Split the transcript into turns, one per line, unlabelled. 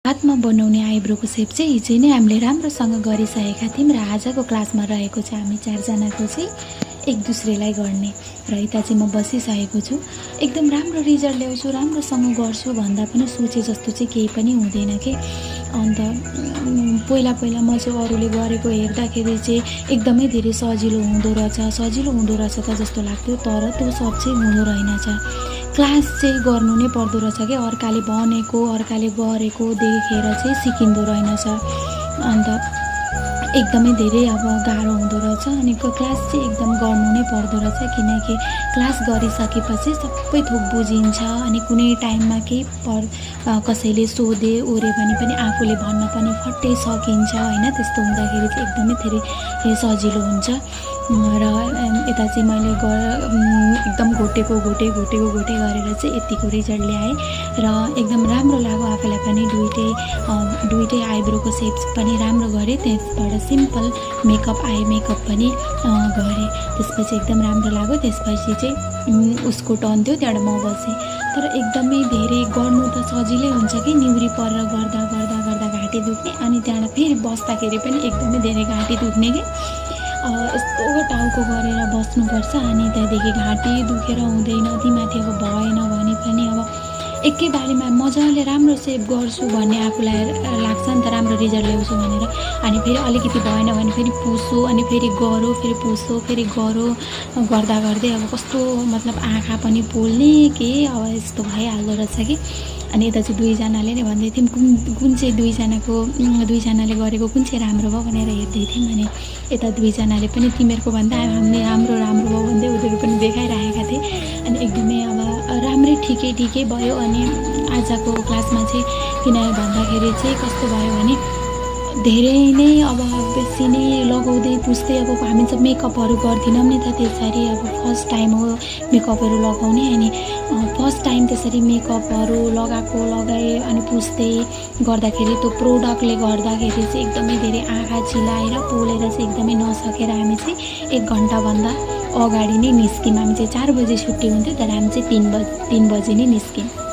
हातमा बनाउने आइब्रोको सेप चाहिँ हिजो नै हामीले राम्रोसँग गरिसकेका थियौँ र आजको क्लासमा रहेको चाहिँ हामी 4 जनाको चाहिँ एक दुस्रेलाई गर्ने र यता चाहिँ म बसिसकेको छु। एकदम राम्रो रिजल्ट ल्याउँछु, राम्रोसँग गर्छु भन्दा पनि सोचे जस्तो चाहिँ केही पनि हुँदैन के। अन्त पहिला म चाहिँ अरूले गरेको हेर्दाखेरि चाहिँ एकदमै धेरै सजिलो हुँदो रहेछ त जस्तो लाग्थ्यो, तर त्यो सब चाहिँ हुँदो रहेनछ। क्लास चाहिँ गर्नु नै पर्दो रहेछ क्या, अर्काले भनेको अर्काले गरेको देखेर चाहिँ सिकिँदो रहेनछ। अन्त एकदमै धेरै अब गाह्रो हुँदो रहेछ अनि क्लास चाहिँ एकदम गर्नु नै पर्दो रहेछ, किनकि क्लास गरिसकेपछि सबै थोक बुझिन्छ अनि कुनै टाइममा केही कसैले सोधे ओरे भने पनि आफूले भन्न पनि फट्टै सकिन्छ होइन। त्यस्तो हुँदाखेरि चाहिँ एकदमै धेरै सजिलो हुन्छ। र यता चाहिँ मैले एकदम घोटेको गरेर चाहिँ यतिको रिजल्ट ल्याएँ र एकदम राम्रो लाग्यो आफूलाई पनि। दुइटै आइब्रोको सेप्स पनि राम्रो गरेँ, त्यसबाट सिम्पल आई मेकअप पनि गरेँ। त्यसपछि एकदम राम्रो लाग्यो। त्यसपछि चाहिँ उसको टर्न थियो, त्यहाँबाट म बसेँ। तर एकदमै धेरै गर्नु त सजिलै हुन्छ कि, निहुरी परेर गर्दा घाँटी दुख्ने अनि त्यहाँबाट फेरि बस्दाखेरि पनि एकदमै धेरै घाँटी दुख्ने कि। यस्तो टाउको गरेर बस्नुपर्छ अनि त्यहाँदेखि घाँटी दुखेर हुँदैन तिमाथि अब भएन भने पनि अब एकै बारीमा मजाले राम्रो सेप गर्छु भन्ने आफूलाई लाग्छ नि त, राम्रो रिजल्ट ल्याउँछु भनेर। अनि फेरि अलिकति भएन भने फेरि पुसो अनि फेरि गरो फेरि पुसो फेरि गरो गर्दै अब कस्तो मतलब आँखा पनि पोल्ने के अब यस्तो भइहाल्दो रहेछ कि। अनि यता चाहिँ दुईजनाले नै भन्दै थियौँ कुन चाहिँ दुईजनाले गरेको कुन चाहिँ राम्रो भयो भनेर हेर्दै थियौँ। अनि यता दुईजनाले पनि तिमीहरूको भन्दा हाम्रो भयो भन्दै उनीहरू पनि देखाइरहेका थिए। अनि एकदमै अब राम्रै ठिकै भयो। अनि आजको क्लासमा चाहिँ किन भन्दाखेरि चाहिँ कस्तो भयो भने धेरै नै अब बेसी नै लगाउँदै पुस्दै अब हामी चाहिँ मेकअपहरू गर्दैनौँ नि त त्यसरी, अब फर्स्ट टाइम हो मेकअपहरू लगाउने। अनि फर्स्ट टाइम त्यसरी मेकअपहरू लगाएँ अनि पुस्दै गर्दाखेरि त्यो प्रोडक्टले गर्दाखेरि चाहिँ एकदमै धेरै आँखा चिलाएर पोलेर चाहिँ एकदमै नसकेर हामी चाहिँ 1 घन्टाभन्दा अगाडि नै निस्क्यौँ। हामी चाहिँ 4 बजे छुट्टी हुन्थ्यो तर हामी चाहिँ 3 बजे नै निस्क्यौँ।